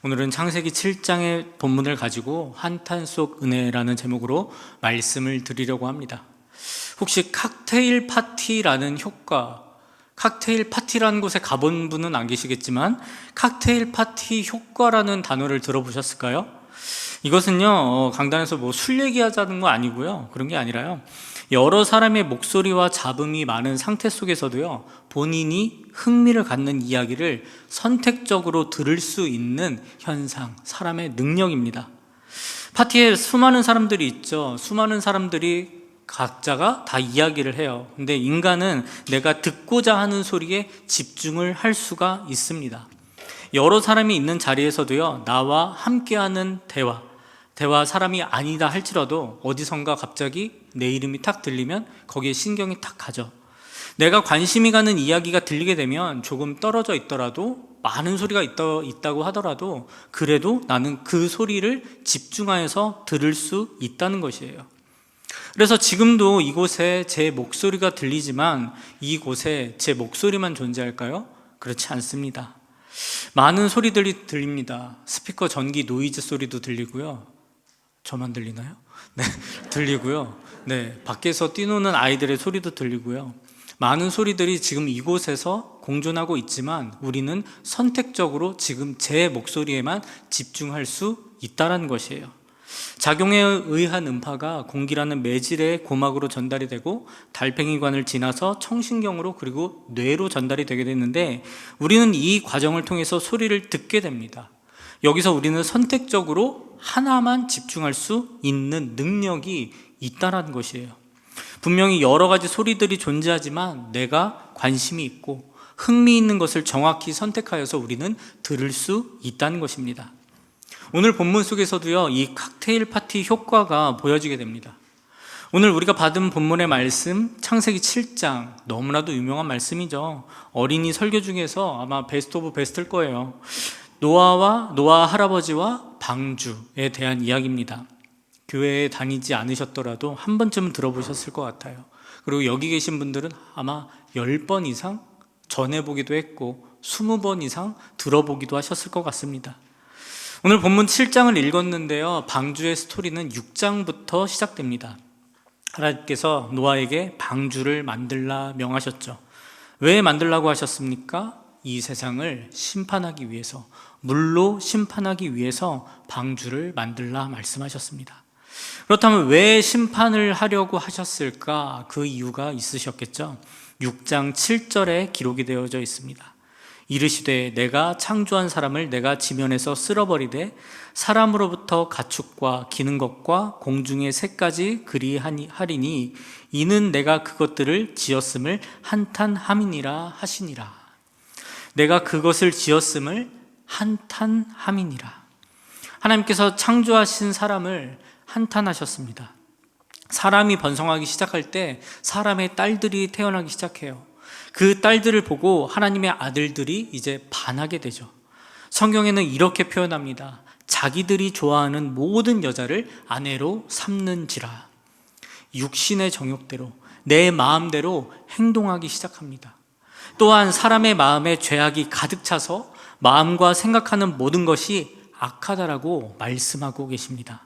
오늘은 창세기 7장의 본문을 가지고 한탄 속 은혜라는 제목으로 말씀을 드리려고 합니다. 혹시 칵테일 파티라는 칵테일 파티라는 곳에 가본 분은 안 계시겠지만 칵테일 파티 효과라는 단어를 들어보셨을까요? 이것은요, 강단에서 술 얘기하자는 거 아니고요. 그런 게 아니라요, 여러 사람의 목소리와 잡음이 많은 상태 속에서도요, 본인이 흥미를 갖는 이야기를 선택적으로 들을 수 있는 현상, 사람의 능력입니다. 파티에 수많은 사람들이 있죠. 수많은 사람들이 각자가 다 이야기를 해요. 근데 인간은 내가 듣고자 하는 소리에 집중을 할 수가 있습니다. 여러 사람이 있는 자리에서도요, 나와 함께하는 대화 사람이 아니다 할지라도 어디선가 갑자기 내 이름이 탁 들리면 거기에 신경이 탁 가죠. 내가 관심이 가는 이야기가 들리게 되면 조금 떨어져 있더라도, 많은 소리가 있다고 하더라도 그래도 나는 그 소리를 집중하여서 들을 수 있다는 것이에요. 그래서 지금도 이곳에 제 목소리가 들리지만 이곳에 제 목소리만 존재할까요? 그렇지 않습니다. 많은 소리들이 들립니다. 스피커 전기 노이즈 소리도 들리고요. 저만 들리나요? 네, 들리고요. 네, 밖에서 뛰노는 아이들의 소리도 들리고요. 많은 소리들이 지금 이곳에서 공존하고 있지만 우리는 선택적으로 지금 제 목소리에만 집중할 수 있다는 것이에요. 작용에 의한 음파가 공기라는 매질의 고막으로 전달이 되고 달팽이관을 지나서 청신경으로 그리고 뇌로 전달이 되게 되는데, 우리는 이 과정을 통해서 소리를 듣게 됩니다. 여기서 우리는 선택적으로 하나만 집중할 수 있는 능력이 있다는 것이에요. 분명히 여러 가지 소리들이 존재하지만 내가 관심이 있고 흥미 있는 것을 정확히 선택하여서 우리는 들을 수 있다는 것입니다. 오늘 본문 속에서도요, 이 칵테일 파티 효과가 보여지게 됩니다. 오늘 우리가 받은 본문의 말씀, 창세기 7장, 너무나도 유명한 말씀이죠. 어린이 설교 중에서 아마 베스트 오브 베스트일 거예요. 노아 할아버지와 방주에 대한 이야기입니다. 교회에 다니지 않으셨더라도 한 번쯤은 들어보셨을 것 같아요. 그리고 여기 계신 분들은 아마 10번 이상 전해보기도 했고 20번 이상 들어보기도 하셨을 것 같습니다. 오늘 본문 7장을 읽었는데요, 방주의 스토리는 6장부터 시작됩니다. 하나님께서 노아에게 방주를 만들라 명하셨죠. 왜 만들라고 하셨습니까? 이 세상을 심판하기 위해서, 물로 심판하기 위해서 방주를 만들라 말씀하셨습니다. 그렇다면 왜 심판을 하려고 하셨을까? 그 이유가 있으셨겠죠. 6장 7절에 기록이 되어져 있습니다. 이르시되 내가 창조한 사람을 내가 지면에서 쓸어버리되 사람으로부터 가축과 기는 것과 공중의 새까지 그리하리니 이는 내가 그것들을 지었음을 한탄함이니라 하시니라. 내가 그것을 지었음을 한탄함이니라. 하나님께서 창조하신 사람을 한탄하셨습니다. 사람이 번성하기 시작할 때 사람의 딸들이 태어나기 시작해요. 그 딸들을 보고 하나님의 아들들이 이제 반하게 되죠. 성경에는 이렇게 표현합니다. 자기들이 좋아하는 모든 여자를 아내로 삼는지라. 육신의 정욕대로, 내 마음대로 행동하기 시작합니다. 또한 사람의 마음에 죄악이 가득 차서 마음과 생각하는 모든 것이 악하다라고 말씀하고 계십니다.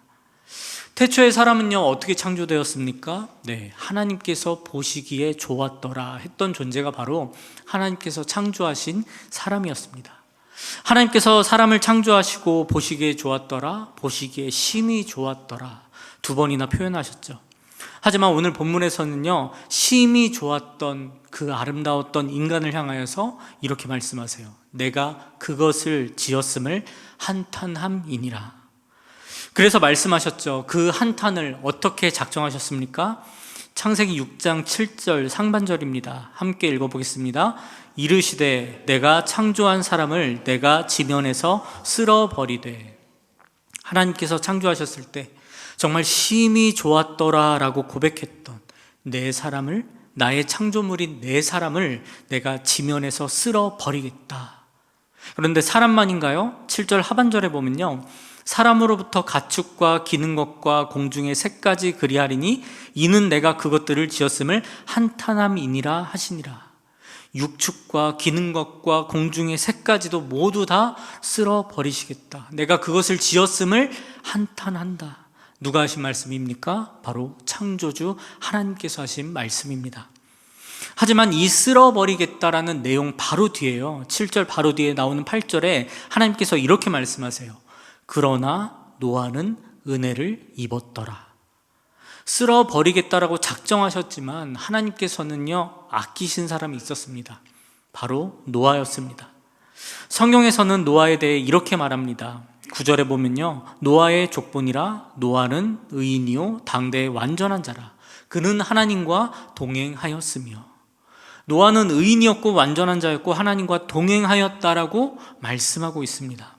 태초의 사람은요, 어떻게 창조되었습니까? 네, 하나님께서 보시기에 좋았더라 했던 존재가 바로 하나님께서 창조하신 사람이었습니다. 하나님께서 사람을 창조하시고 보시기에 좋았더라, 보시기에 심히 좋았더라 두 번이나 표현하셨죠. 하지만 오늘 본문에서는요, 심히 좋았던 그 아름다웠던 인간을 향하여서 이렇게 말씀하세요. 내가 그것을 지었음을 한탄함이니라. 그래서 말씀하셨죠. 그 한탄을 어떻게 작정하셨습니까? 창세기 6장 7절 상반절입니다. 함께 읽어보겠습니다. 이르시되 내가 창조한 사람을 내가 지면에서 쓸어버리되. 하나님께서 창조하셨을 때 정말 심히 좋았더라 라고 고백했던 내 사람을, 나의 창조물인 내 사람을 내가 지면에서 쓸어버리겠다. 그런데 사람만인가요? 7절 하반절에 보면요, 사람으로부터 가축과 기는 것과 공중의 새까지 그리하리니 이는 내가 그것들을 지었음을 한탄함이니라 하시니라. 육축과 기는 것과 공중의 새까지도 모두 다 쓸어버리시겠다. 내가 그것을 지었음을 한탄한다. 누가 하신 말씀입니까? 바로 창조주 하나님께서 하신 말씀입니다. 하지만 이 쓸어버리겠다라는 내용 바로 뒤에요, 7절 바로 뒤에 나오는 8절에 하나님께서 이렇게 말씀하세요. 그러나 노아는 은혜를 입었더라. 쓸어버리겠다라고 작정하셨지만 하나님께서는요, 아끼신 사람이 있었습니다. 바로 노아였습니다. 성경에서는 노아에 대해 이렇게 말합니다. 9절에 보면요, 노아의 족본이라 노아는 의인이요 당대의 완전한 자라. 그는 하나님과 동행하였으며. 노아는 의인이었고 완전한 자였고 하나님과 동행하였다라고 말씀하고 있습니다.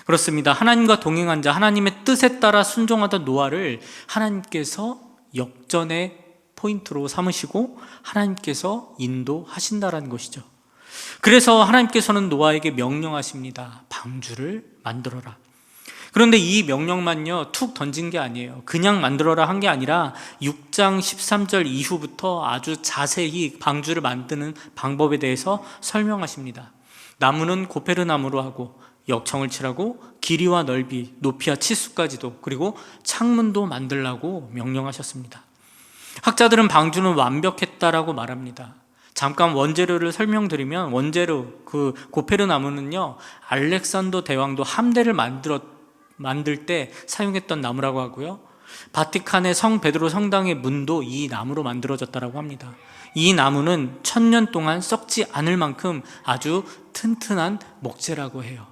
그렇습니다. 하나님과 동행한 자, 하나님의 뜻에 따라 순종하던 노아를 하나님께서 역전의 포인트로 삼으시고 하나님께서 인도하신다라는 것이죠. 그래서 하나님께서는 노아에게 명령하십니다. 방주를 만들어라. 그런데 이 명령만요, 툭 던진 게 아니에요. 그냥 만들어라 한 게 아니라 6장 13절 이후부터 아주 자세히 방주를 만드는 방법에 대해서 설명하십니다. 나무는 고페르나무로 하고 역청을 칠하고 길이와 넓이, 높이와 치수까지도, 그리고 창문도 만들라고 명령하셨습니다. 학자들은 방주는 완벽했다라고 말합니다. 잠깐 원재료를 설명드리면, 원재료 그 고페르나무는요, 알렉산더 대왕도 함대를 만들 때 사용했던 나무라고 하고요, 바티칸의 성 베드로 성당의 문도 이 나무로 만들어졌다고 합니다. 이 나무는 1000년 동안 썩지 않을 만큼 아주 튼튼한 목재라고 해요.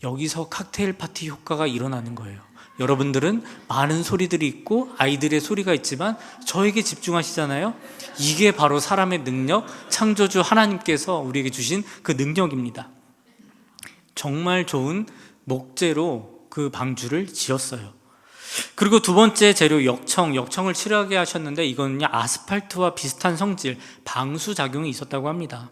여기서 칵테일 파티 효과가 일어나는 거예요. 여러분들은 많은 소리들이 있고 아이들의 소리가 있지만 저에게 집중하시잖아요. 이게 바로 사람의 능력, 창조주 하나님께서 우리에게 주신 그 능력입니다. 정말 좋은 목재로 그 방주를 지었어요. 그리고 두 번째 재료 역청을 칠하게 하셨는데, 이거는요, 아스팔트와 비슷한 성질, 방수 작용이 있었다고 합니다.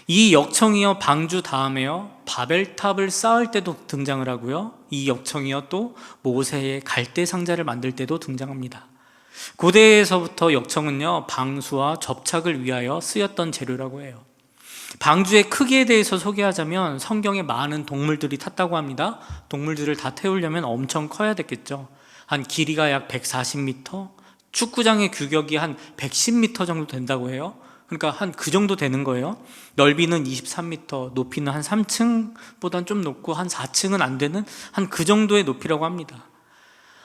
이 역청이요, 방주 다음에요, 바벨탑을 쌓을 때도 등장을 하고요, 이 역청이요, 또 모세의 갈대 상자를 만들 때도 등장합니다. 고대에서부터 역청은요, 방수와 접착을 위하여 쓰였던 재료라고 해요. 방주의 크기에 대해서 소개하자면, 성경에 많은 동물들이 탔다고 합니다. 동물들을 다 태우려면 엄청 커야 됐겠죠. 한 길이가 약 140m, 축구장의 규격이 한 110m 정도 된다고 해요. 그러니까 한 그 정도 되는 거예요. 넓이는 23m, 높이는 한 3층보단 좀 높고 한 4층은 안 되는 한 그 정도의 높이라고 합니다.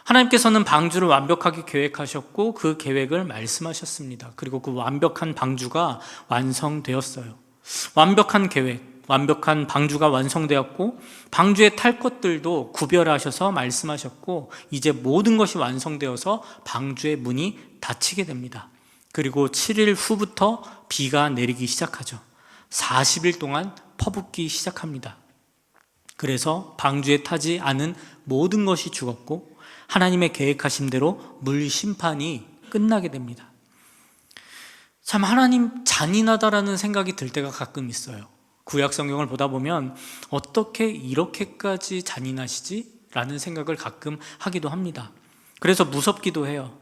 하나님께서는 방주를 완벽하게 계획하셨고 그 계획을 말씀하셨습니다. 그리고 그 완벽한 방주가 완성되었어요. 완벽한 계획, 완벽한 방주가 완성되었고 방주에 탈 것들도 구별하셔서 말씀하셨고, 이제 모든 것이 완성되어서 방주의 문이 닫히게 됩니다. 그리고 7일 후부터 비가 내리기 시작하죠. 40일 동안 퍼붓기 시작합니다. 그래서 방주에 타지 않은 모든 것이 죽었고 하나님의 계획하신 대로 물 심판이 끝나게 됩니다. 참, 하나님 잔인하다라는 생각이 들 때가 가끔 있어요. 구약 성경을 보다 보면 어떻게 이렇게까지 잔인하시지? 라는 생각을 가끔 하기도 합니다. 그래서 무섭기도 해요.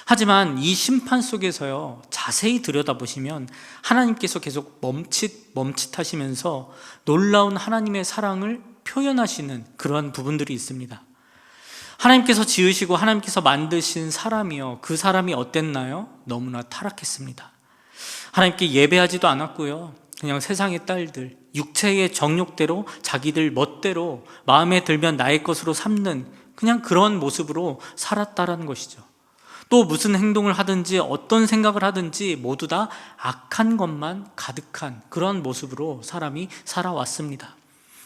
하지만 이 심판 속에서요, 자세히 들여다보시면 하나님께서 계속 멈칫하시면서 놀라운 하나님의 사랑을 표현하시는 그러한 부분들이 있습니다. 하나님께서 지으시고 하나님께서 만드신 사람이요, 그 사람이 어땠나요? 너무나 타락했습니다. 하나님께 예배하지도 않았고요, 그냥 세상의 딸들, 육체의 정욕대로 자기들 멋대로 마음에 들면 나의 것으로 삼는 그냥 그런 모습으로 살았다라는 것이죠. 또 무슨 행동을 하든지 어떤 생각을 하든지 모두 다 악한 것만 가득한 그런 모습으로 사람이 살아왔습니다.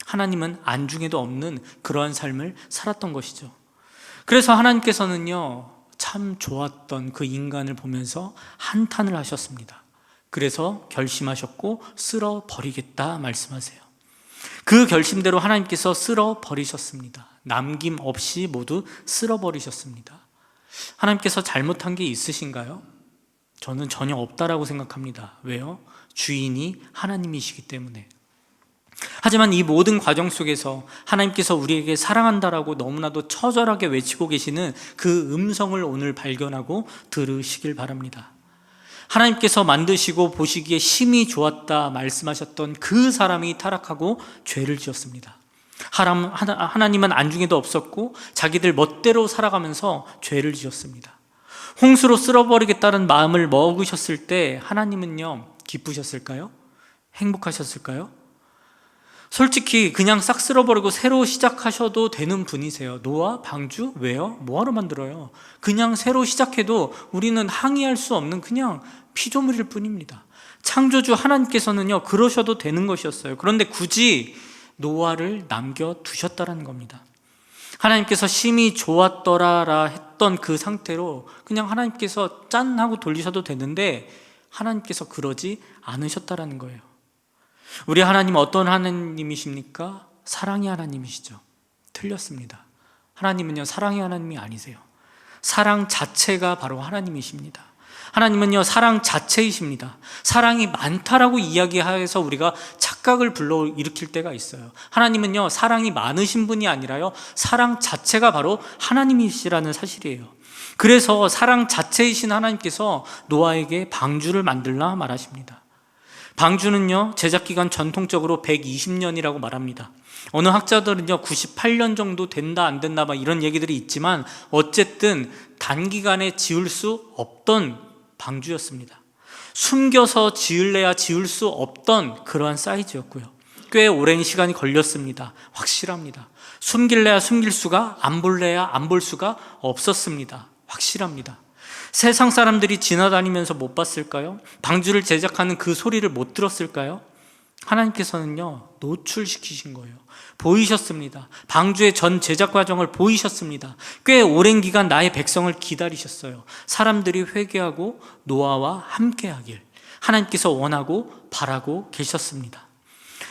하나님은 안중에도 없는 그러한 삶을 살았던 것이죠. 그래서 하나님께서는요, 참 좋았던 그 인간을 보면서 한탄을 하셨습니다. 그래서 결심하셨고 쓸어버리겠다 말씀하세요. 그 결심대로 하나님께서 쓸어버리셨습니다. 남김없이 모두 쓸어버리셨습니다. 하나님께서 잘못한 게 있으신가요? 저는 전혀 없다라고 생각합니다. 왜요? 주인이 하나님이시기 때문에. 하지만 이 모든 과정 속에서 하나님께서 우리에게 사랑한다라고 너무나도 처절하게 외치고 계시는 그 음성을 오늘 발견하고 들으시길 바랍니다. 하나님께서 만드시고 보시기에 심히 좋았다 말씀하셨던 그 사람이 타락하고 죄를 지었습니다. 하나님은 안중에도 없었고 자기들 멋대로 살아가면서 죄를 지었습니다. 홍수로 쓸어버리겠다는 마음을 먹으셨을 때 하나님은요, 기쁘셨을까요? 행복하셨을까요? 솔직히 그냥 싹 쓸어버리고 새로 시작하셔도 되는 분이세요. 노아, 방주, 왜요? 뭐하러 만들어요? 그냥 새로 시작해도 우리는 항의할 수 없는 그냥 피조물일 뿐입니다. 창조주 하나님께서는요, 그러셔도 되는 것이었어요. 그런데 굳이 노아를 남겨두셨다는 겁니다. 하나님께서 심히 좋았더라라 했던 그 상태로 그냥 하나님께서 짠 하고 돌리셔도 되는데 하나님께서 그러지 않으셨다라는 거예요. 우리 하나님은 어떤 하나님이십니까? 사랑의 하나님이시죠. 틀렸습니다. 하나님은요, 사랑의 하나님이 아니세요. 사랑 자체가 바로 하나님이십니다. 하나님은요, 사랑 자체이십니다. 사랑이 많다라고 이야기해서 우리가 착각을 불러일으킬 때가 있어요. 하나님은요, 사랑이 많으신 분이 아니라요, 사랑 자체가 바로 하나님이시라는 사실이에요. 그래서 사랑 자체이신 하나님께서 노아에게 방주를 만들라 말하십니다. 방주는요, 제작기간 전통적으로 120년이라고 말합니다. 어느 학자들은요, 98년 정도 된다 안 된다 막 이런 얘기들이 있지만 어쨌든 단기간에 지을 수 없던 방주였습니다. 숨겨서 지을래야 지을 수 없던 그러한 사이즈였고요. 꽤 오랜 시간이 걸렸습니다. 확실합니다. 숨길래야 숨길 수가, 안 볼래야 안 볼 수가 없었습니다. 확실합니다. 세상 사람들이 지나다니면서 못 봤을까요? 방주를 제작하는 그 소리를 못 들었을까요? 하나님께서는요, 노출시키신 거예요. 보이셨습니다. 방주의 전 제작 과정을 보이셨습니다. 꽤 오랜 기간 나의 백성을 기다리셨어요. 사람들이 회개하고 노아와 함께하길 하나님께서 원하고 바라고 계셨습니다.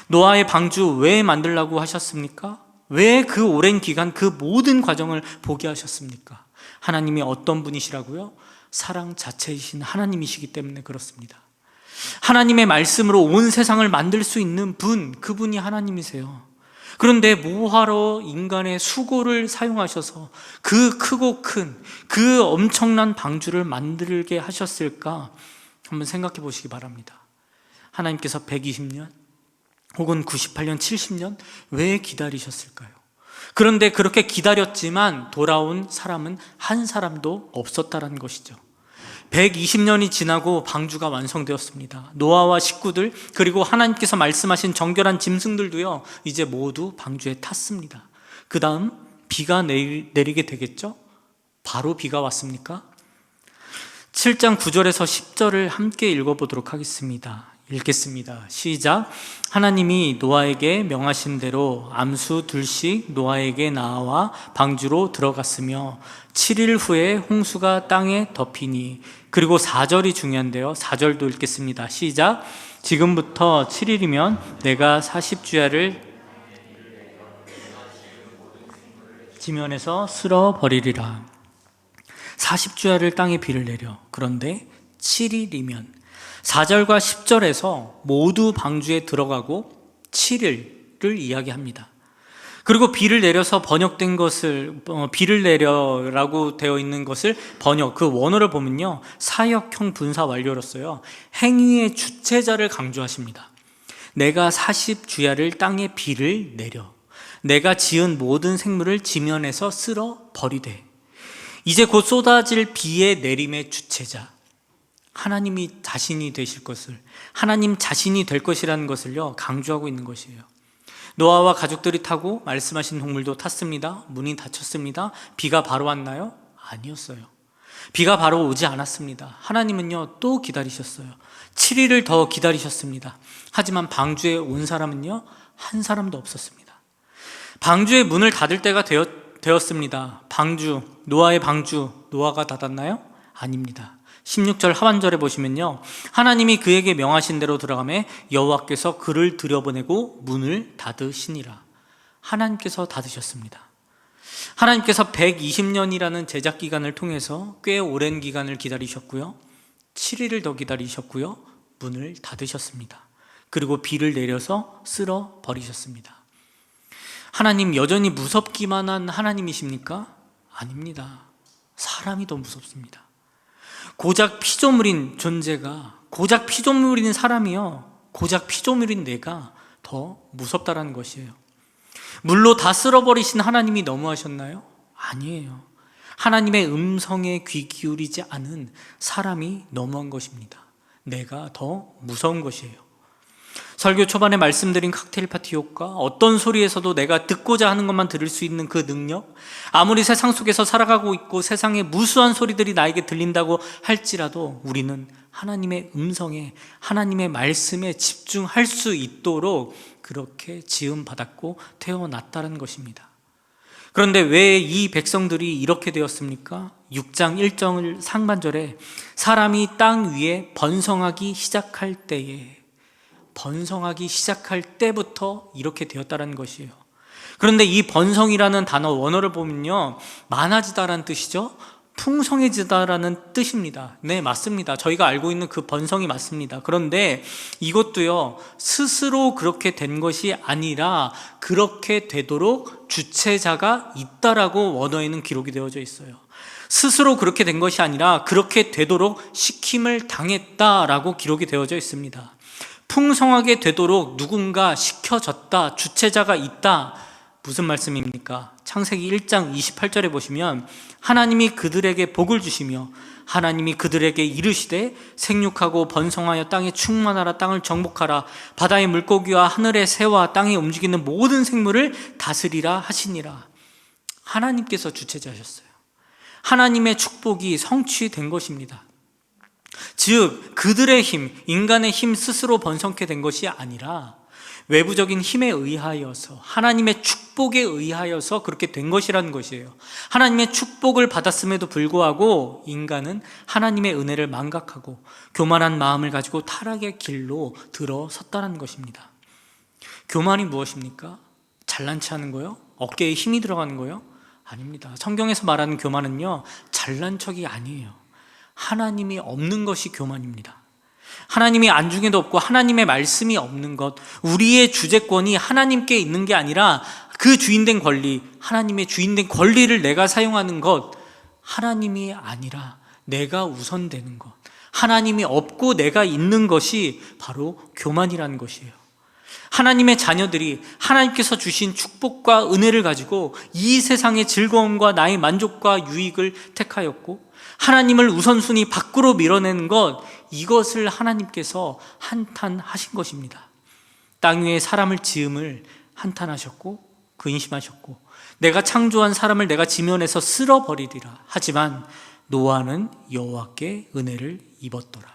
노아의 방주 왜 만들라고 하셨습니까? 왜 그 오랜 기간 그 모든 과정을 보게 하셨습니까? 하나님이 어떤 분이시라고요? 사랑 자체이신 하나님이시기 때문에 그렇습니다. 하나님의 말씀으로 온 세상을 만들 수 있는 분, 그분이 하나님이세요. 그런데 뭐하러 인간의 수고를 사용하셔서 그 크고 큰 그 엄청난 방주를 만들게 하셨을까? 한번 생각해 보시기 바랍니다. 하나님께서 120년 혹은 98년, 70년 왜 기다리셨을까요? 그런데 그렇게 기다렸지만 돌아온 사람은 한 사람도 없었다는 것이죠. 120년이 지나고 방주가 완성되었습니다. 노아와 식구들, 그리고 하나님께서 말씀하신 정결한 짐승들도요, 이제 모두 방주에 탔습니다. 그 다음 비가 내리게 되겠죠? 바로 비가 왔습니까? 7장 9절에서 10절을 함께 읽어보도록 하겠습니다. 읽겠습니다. 시작. 하나님이 노아에게 명하신 대로 암수 둘씩 노아에게 나와 방주로 들어갔으며 7일 후에 홍수가 땅에 덮이니. 그리고 4절이 중요한데요, 4절도 읽겠습니다. 시작. 지금부터 7일이면 내가 40주야를 지면에서 쓸어버리리라. 40주야를 땅에 비를 내려. 그런데 7일이면 4절과 10절에서 모두 방주에 들어가고 7일을 이야기합니다. 그리고 비를 내려서 번역된 것을, 비를 내려라고 되어 있는 것을 번역, 그 원어를 보면요, 사역형 분사 완료로서요, 행위의 주체자를 강조하십니다. 내가 40주야를 땅에 비를 내려 내가 지은 모든 생물을 지면에서 쓸어 버리되. 이제 곧 쏟아질 비의 내림의 주체자, 하나님이 자신이 되실 것을, 하나님 자신이 될 것이라는 것을요, 강조하고 있는 것이에요. 노아와 가족들이 타고 말씀하신 동물도 탔습니다. 문이 닫혔습니다. 비가 바로 왔나요? 아니었어요. 비가 바로 오지 않았습니다. 하나님은요, 또 기다리셨어요. 7일을 더 기다리셨습니다. 하지만 방주에 온 사람은요, 한 사람도 없었습니다. 방주의 문을 닫을 때가 되었습니다. 방주, 노아의 방주, 노아가 닫았나요? 아닙니다. 16절 하반절에 보시면요, 하나님이 그에게 명하신 대로 들어가매 여호와께서 그를 들여보내고 문을 닫으시니라. 하나님께서 닫으셨습니다. 하나님께서 120년이라는 제작 기간을 통해서 꽤 오랜 기간을 기다리셨고요, 7일을 더 기다리셨고요, 문을 닫으셨습니다. 그리고 비를 내려서 쓸어 버리셨습니다. 하나님 여전히 무섭기만 한 하나님이십니까? 아닙니다. 사람이 더 무섭습니다. 고작 피조물인 존재가, 고작 피조물인 사람이요, 고작 피조물인 내가 더 무섭다라는 것이에요. 물로 다 쓸어버리신 하나님이 너무하셨나요? 아니에요. 하나님의 음성에 귀 기울이지 않은 사람이 너무한 것입니다. 내가 더 무서운 것이에요. 설교 초반에 말씀드린 칵테일 파티 효과, 어떤 소리에서도 내가 듣고자 하는 것만 들을 수 있는 그 능력, 아무리 세상 속에서 살아가고 있고 세상의 무수한 소리들이 나에게 들린다고 할지라도 우리는 하나님의 음성에, 하나님의 말씀에 집중할 수 있도록 그렇게 지음받았고 태어났다는 것입니다. 그런데 왜 이 백성들이 이렇게 되었습니까? 6장 1절 상반절에 사람이 땅 위에 번성하기 시작할 때부터 이렇게 되었다는 것이에요. 그런데 이 번성이라는 단어 원어를 보면요, 많아지다라는 뜻이죠. 풍성해지다라는 뜻입니다. 네, 맞습니다. 저희가 알고 있는 그 번성이 맞습니다. 그런데 이것도요, 스스로 그렇게 된 것이 아니라 그렇게 되도록 주체자가 있다라고 원어에는 기록이 되어져 있어요. 스스로 그렇게 된 것이 아니라 그렇게 되도록 시킴을 당했다라고 기록이 되어져 있습니다. 풍성하게 되도록 누군가 시켜졌다, 주체자가 있다. 무슨 말씀입니까? 창세기 1장 28절에 보시면 하나님이 그들에게 복을 주시며 하나님이 그들에게 이르시되 생육하고 번성하여 땅에 충만하라, 땅을 정복하라, 바다의 물고기와 하늘의 새와 땅에 움직이는 모든 생물을 다스리라 하시니라. 하나님께서 주체자셨어요. 하나님의 축복이 성취된 것입니다. 즉 그들의 힘, 인간의 힘 스스로 번성케 된 것이 아니라 외부적인 힘에 의하여서, 하나님의 축복에 의하여서 그렇게 된 것이라는 것이에요. 하나님의 축복을 받았음에도 불구하고 인간은 하나님의 은혜를 망각하고 교만한 마음을 가지고 타락의 길로 들어섰다는 것입니다. 교만이 무엇입니까? 잘난 체 하는 거요? 어깨에 힘이 들어가는 거요? 아닙니다. 성경에서 말하는 교만은요, 잘난 척이 아니에요. 하나님이 없는 것이 교만입니다. 하나님이 안중에도 없고 하나님의 말씀이 없는 것, 우리의 주재권이 하나님께 있는 게 아니라 그 주인된 권리, 하나님의 주인된 권리를 내가 사용하는 것, 하나님이 아니라 내가 우선되는 것, 하나님이 없고 내가 있는 것이 바로 교만이라는 것이에요. 하나님의 자녀들이 하나님께서 주신 축복과 은혜를 가지고 이 세상의 즐거움과 나의 만족과 유익을 택하였고 하나님을 우선순위 밖으로 밀어내는 것, 이것을 하나님께서 한탄하신 것입니다. 땅 위에 사람을 지음을 한탄하셨고 근심하셨고 내가 창조한 사람을 내가 지면에서 쓸어버리리라. 하지만 노아는 여호와께 은혜를 입었더라.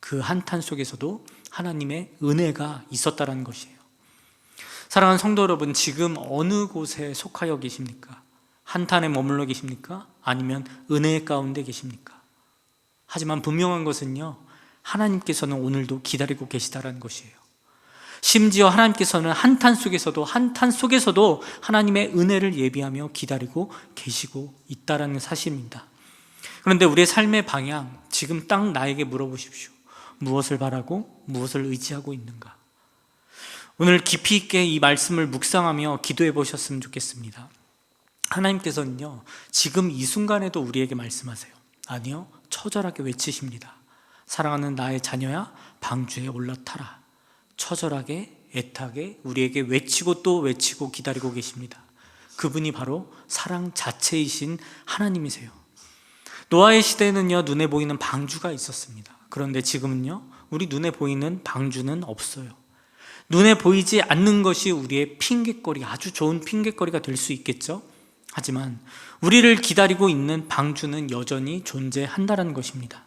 그 한탄 속에서도 하나님의 은혜가 있었다는 것이에요. 사랑하는 성도 여러분, 지금 어느 곳에 속하여 계십니까? 한탄에 머물러 계십니까? 아니면 은혜 가운데 계십니까? 하지만 분명한 것은요, 하나님께서는 오늘도 기다리고 계시다는 것이에요. 심지어 하나님께서는 한탄 속에서도 하나님의 은혜를 예비하며 기다리고 계시고 있다는 사실입니다. 그런데 우리의 삶의 방향, 지금 딱 나에게 물어보십시오. 무엇을 바라고 무엇을 의지하고 있는가? 오늘 깊이 있게 이 말씀을 묵상하며 기도해 보셨으면 좋겠습니다. 하나님께서는요, 지금 이 순간에도 우리에게 말씀하세요. 아니요, 처절하게 외치십니다. 사랑하는 나의 자녀야, 방주에 올라타라. 처절하게, 애타게 우리에게 외치고 또 외치고 기다리고 계십니다. 그분이 바로 사랑 자체이신 하나님이세요. 노아의 시대에는요, 눈에 보이는 방주가 있었습니다. 그런데 지금은요, 우리 눈에 보이는 방주는 없어요. 눈에 보이지 않는 것이 우리의 핑곗거리, 아주 좋은 핑곗거리가 될 수 있겠죠. 하지만 우리를 기다리고 있는 방주는 여전히 존재한다는 것입니다.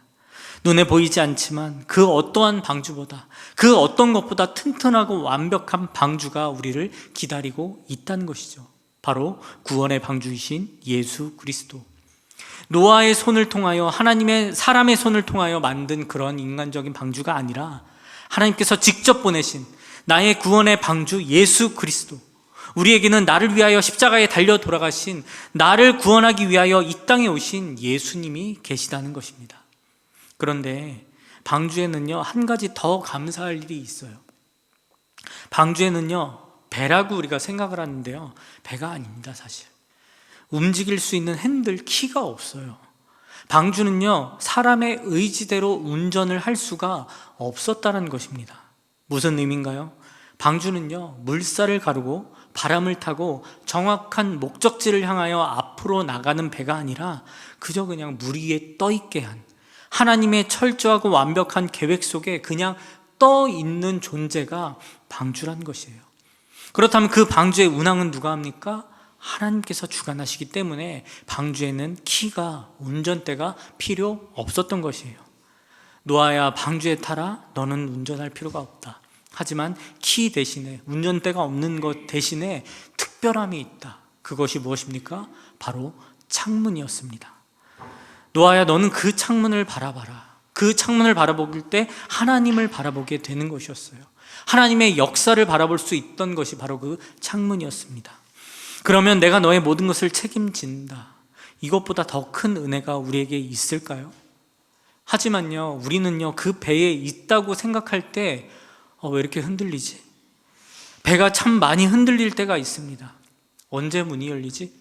눈에 보이지 않지만 그 어떠한 방주보다, 그 어떤 것보다 튼튼하고 완벽한 방주가 우리를 기다리고 있다는 것이죠. 바로 구원의 방주이신 예수 그리스도. 노아의 손을 통하여, 하나님의 사람의 손을 통하여 만든 그런 인간적인 방주가 아니라 하나님께서 직접 보내신 나의 구원의 방주 예수 그리스도, 우리에게는 나를 위하여 십자가에 달려 돌아가신, 나를 구원하기 위하여 이 땅에 오신 예수님이 계시다는 것입니다. 그런데 방주에는요, 한 가지 더 감사할 일이 있어요. 방주에는요, 배라고 우리가 생각을 하는데요, 배가 아닙니다. 사실 움직일 수 있는 핸들 키가 없어요. 방주는요, 사람의 의지대로 운전을 할 수가 없었다는 것입니다. 무슨 의미인가요? 방주는요, 물살을 가르고 바람을 타고 정확한 목적지를 향하여 앞으로 나가는 배가 아니라 그저 그냥 물 위에 떠 있게 한, 하나님의 철저하고 완벽한 계획 속에 그냥 떠 있는 존재가 방주란 것이에요. 그렇다면 그 방주의 운항은 누가 합니까? 하나님께서 주관하시기 때문에 방주에는 키가, 운전대가 필요 없었던 것이에요. 노아야, 방주에 타라. 너는 운전할 필요가 없다. 하지만 키 대신에, 운전대가 없는 것 대신에 특별함이 있다. 그것이 무엇입니까? 바로 창문이었습니다. 노아야, 너는 그 창문을 바라봐라. 그 창문을 바라볼 때 하나님을 바라보게 되는 것이었어요. 하나님의 역사를 바라볼 수 있던 것이 바로 그 창문이었습니다. 그러면 내가 너의 모든 것을 책임진다. 이것보다 더 큰 은혜가 우리에게 있을까요? 하지만요, 우리는요, 그 배에 있다고 생각할 때 왜 이렇게 흔들리지? 배가 참 많이 흔들릴 때가 있습니다. 언제 문이 열리지?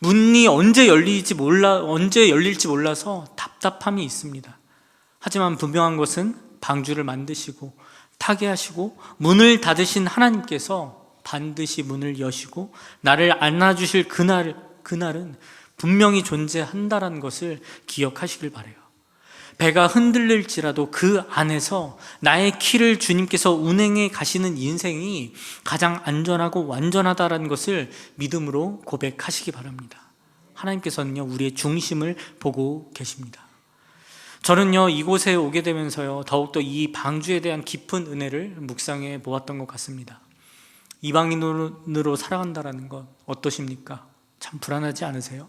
문이 언제 열릴지 몰라서 답답함이 있습니다. 하지만 분명한 것은 방주를 만드시고 타게 하시고 문을 닫으신 하나님께서 반드시 문을 여시고 나를 안아주실 그날은 분명히 존재한다는 것을 기억하시길 바라요. 배가 흔들릴지라도 그 안에서 나의 키를 주님께서 운행해 가시는 인생이 가장 안전하고 완전하다는 것을 믿음으로 고백하시기 바랍니다. 하나님께서는요, 우리의 중심을 보고 계십니다. 저는요, 이곳에 오게 되면서요, 더욱더 이 방주에 대한 깊은 은혜를 묵상해 보았던 것 같습니다. 이방인으로 살아간다는 것 어떠십니까? 참 불안하지 않으세요?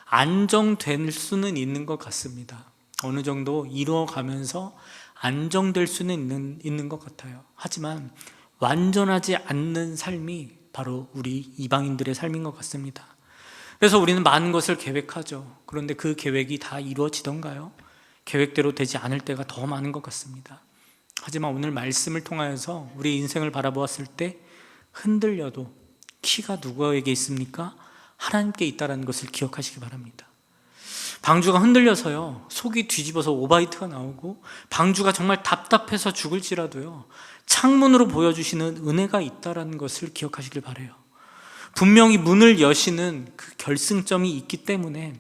안정될 수는 있는 것 같습니다. 어느 정도 이루어가면서 안정될 수는 있는 것 같아요. 하지만 완전하지 않는 삶이 바로 우리 이방인들의 삶인 것 같습니다. 그래서 우리는 많은 것을 계획하죠. 그런데 그 계획이 다 이루어지던가요? 계획대로 되지 않을 때가 더 많은 것 같습니다. 하지만 오늘 말씀을 통하여서 우리 인생을 바라보았을 때 흔들려도 키가 누구에게 있습니까? 하나님께 있다는 것을 기억하시기 바랍니다. 방주가 흔들려서요, 속이 뒤집어서 오바이트가 나오고 방주가 정말 답답해서 죽을지라도요, 창문으로 보여주시는 은혜가 있다는 것을 기억하시길 바라요. 분명히 문을 여시는 그 결승점이 있기 때문에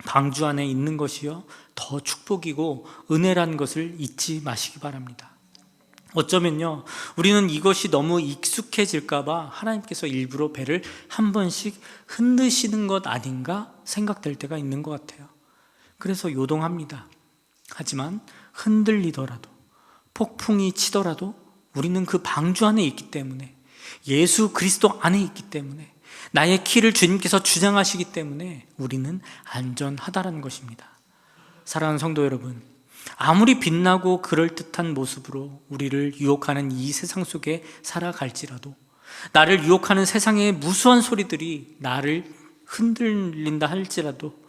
방주 안에 있는 것이요, 더 축복이고 은혜라는 것을 잊지 마시기 바랍니다. 어쩌면요, 우리는 이것이 너무 익숙해질까 봐 하나님께서 일부러 배를 한 번씩 흔드시는 것 아닌가 생각될 때가 있는 것 같아요. 그래서 요동합니다. 하지만 흔들리더라도, 폭풍이 치더라도 우리는 그 방주 안에 있기 때문에, 예수 그리스도 안에 있기 때문에, 나의 키를 주님께서 주장하시기 때문에 우리는 안전하다는 것입니다. 사랑하는 성도 여러분, 아무리 빛나고 그럴듯한 모습으로 우리를 유혹하는 이 세상 속에 살아갈지라도, 나를 유혹하는 세상의 무수한 소리들이 나를 흔들린다 할지라도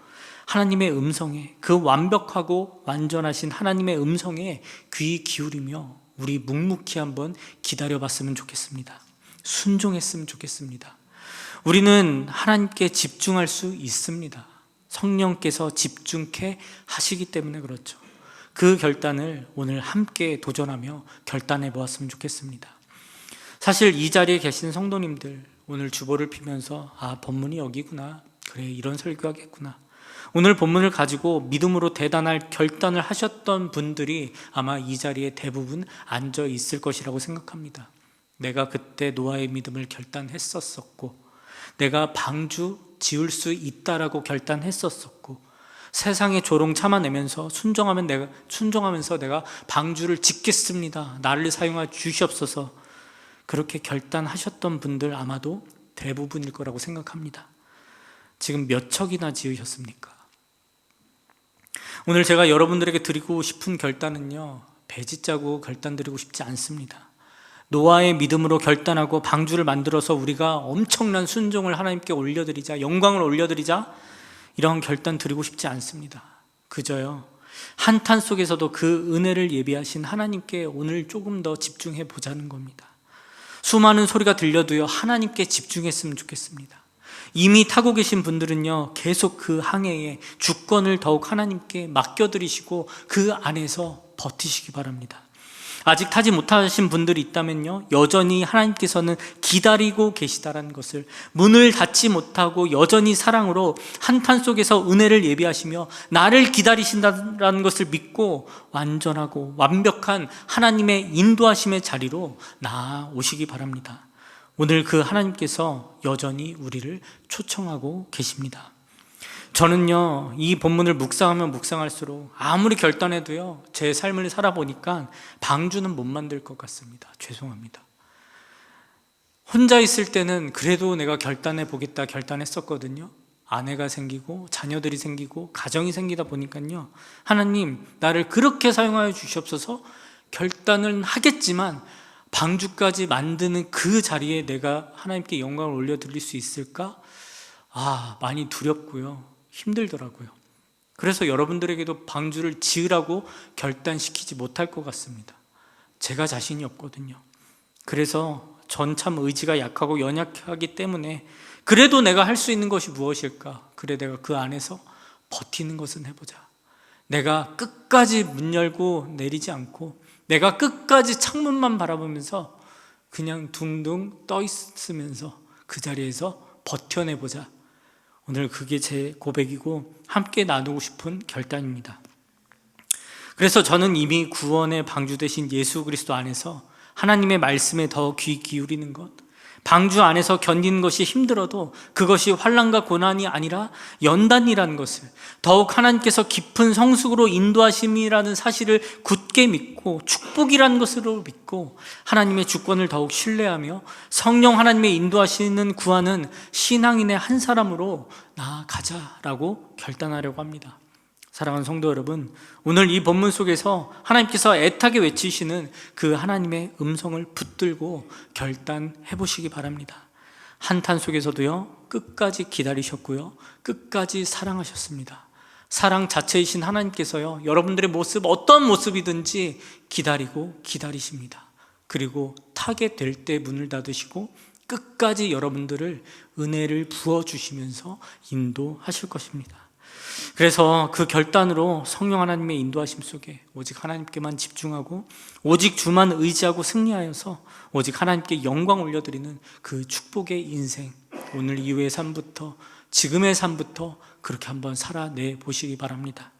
하나님의 음성에, 그 완벽하고 완전하신 하나님의 음성에 귀 기울이며 우리 묵묵히 한번 기다려봤으면 좋겠습니다. 순종했으면 좋겠습니다. 우리는 하나님께 집중할 수 있습니다. 성령께서 집중케 하시기 때문에 그렇죠. 그 결단을 오늘 함께 도전하며 결단해 보았으면 좋겠습니다. 사실 이 자리에 계신 성도님들, 오늘 주보를 피면서 본문이 여기구나, 그래 이런 설교하겠구나, 오늘 본문을 가지고 믿음으로 대단할 결단을 하셨던 분들이 아마 이 자리에 대부분 앉아 있을 것이라고 생각합니다. 내가 그때 노아의 믿음을 결단했었고, 내가 방주 지을 수 있다라고 결단했었고, 세상의 조롱 참아내면서 순종하면서 내가 방주를 짓겠습니다, 나를 사용하여 주시옵소서, 그렇게 결단하셨던 분들 아마도 대부분일 거라고 생각합니다. 지금 몇 척이나 지으셨습니까? 오늘 제가 여러분들에게 드리고 싶은 결단은요, 배 짓자고 결단 드리고 싶지 않습니다. 노아의 믿음으로 결단하고 방주를 만들어서 우리가 엄청난 순종을 하나님께 올려드리자, 영광을 올려드리자, 이런 결단 드리고 싶지 않습니다. 그저요, 한탄 속에서도 그 은혜를 예비하신 하나님께 오늘 조금 더 집중해 보자는 겁니다. 수많은 소리가 들려도요, 하나님께 집중했으면 좋겠습니다. 이미 타고 계신 분들은요, 계속 그 항해에 주권을 더욱 하나님께 맡겨드리시고 그 안에서 버티시기 바랍니다. 아직 타지 못하신 분들이 있다면요, 여전히 하나님께서는 기다리고 계시다라는 것을, 문을 닫지 못하고 여전히 사랑으로 한탄 속에서 은혜를 예비하시며 나를 기다리신다라는 것을 믿고 완전하고 완벽한 하나님의 인도하심의 자리로 나아오시기 바랍니다. 오늘 그 하나님께서 여전히 우리를 초청하고 계십니다. 저는요, 이 본문을 묵상하면 묵상할수록 아무리 결단해도요, 제 삶을 살아보니까 방주는 못 만들 것 같습니다. 죄송합니다. 혼자 있을 때는 그래도 내가 결단해 보겠다 결단했었거든요. 아내가 생기고 자녀들이 생기고 가정이 생기다 보니까요, 하나님 나를 그렇게 사용하여 주시옵소서. 결단은 하겠지만 방주까지 만드는 그 자리에 내가 하나님께 영광을 올려드릴 수 있을까? 많이 두렵고요, 힘들더라고요. 그래서 여러분들에게도 방주를 지으라고 결단시키지 못할 것 같습니다. 제가 자신이 없거든요. 그래서 전 참 의지가 약하고 연약하기 때문에 그래도 내가 할 수 있는 것이 무엇일까? 그래, 내가 그 안에서 버티는 것은 해보자. 내가 끝까지 문 열고 내리지 않고 내가 끝까지 창문만 바라보면서 그냥 둥둥 떠 있으면서 그 자리에서 버텨내보자. 오늘 그게 제 고백이고 함께 나누고 싶은 결단입니다. 그래서 저는 이미 구원의 방주 되신 예수 그리스도 안에서 하나님의 말씀에 더 귀 기울이는 것, 방주 안에서 견디는 것이 힘들어도 그것이 환난과 고난이 아니라 연단이라는 것을, 더욱 하나님께서 깊은 성숙으로 인도하심이라는 사실을 굳게 믿고 축복이라는 것으로 믿고 하나님의 주권을 더욱 신뢰하며 성령 하나님의 인도하시는 구하는 신앙인의 한 사람으로 나아가자라고 결단하려고 합니다. 사랑하는 성도 여러분, 오늘 이 본문 속에서 하나님께서 애타게 외치시는 그 하나님의 음성을 붙들고 결단해 보시기 바랍니다. 한탄 속에서도요, 끝까지 기다리셨고요, 끝까지 사랑하셨습니다. 사랑 자체이신 하나님께서요, 여러분들의 모습, 어떤 모습이든지 기다리고 기다리십니다. 그리고 타게 될 때 문을 닫으시고 끝까지 여러분들을 은혜를 부어주시면서 인도하실 것입니다. 그래서 그 결단으로 성령 하나님의 인도하심 속에 오직 하나님께만 집중하고 오직 주만 의지하고 승리하여서 오직 하나님께 영광 올려드리는 그 축복의 인생, 오늘 이후의 삶부터 지금의 삶부터 그렇게 한번 살아내 보시기 바랍니다.